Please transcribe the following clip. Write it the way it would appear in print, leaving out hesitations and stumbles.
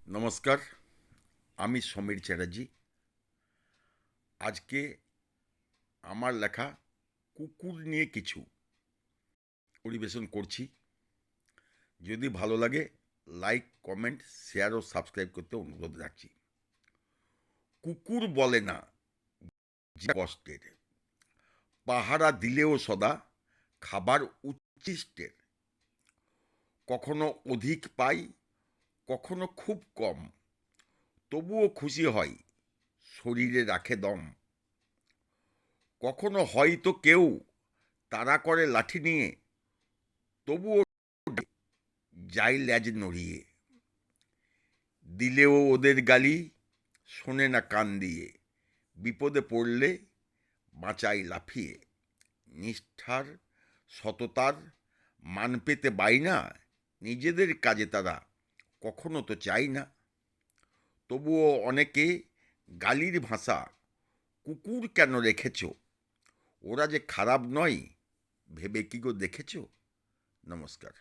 নমস্কার, আমি সমীর চ্যাটার্জি। আজকে আমার লেখা কুকুর নিয়ে কিছু পরিবেশন করছি। যদি ভালো লাগে লাইক, কমেন্ট, শেয়ার ও সাবস্ক্রাইব করতে অনুরোধ রাখছি। কুকুর বলে না যে কষ্টের, পাহারা দিলেও সদা খাবার উচ্ছিষ্টের। কখনো অধিক পাই, কখনো খুব কম, তবুও খুশি হয়, শরীরে রাখে দম। কখনো হয়তো কেউ তাড়া করে লাঠি নিয়ে, তবুও যায় ল্যাজ নড়িয়ে। দিলেও ওদের গালি শোনে না কান দিয়ে, বিপদে পড়লে বাঁচাই লাফিয়ে। নিষ্ঠার, সততার মান পেতে বাইনা, নিজেদের কাজে তারা কখনো তো চাই না। তবুও অনেকে গালির ভাষা, কুকুর কেন রেখেছ, ওরা যে খারাপ নয়, ভেবে কি গো দেখেছ? নমস্কার।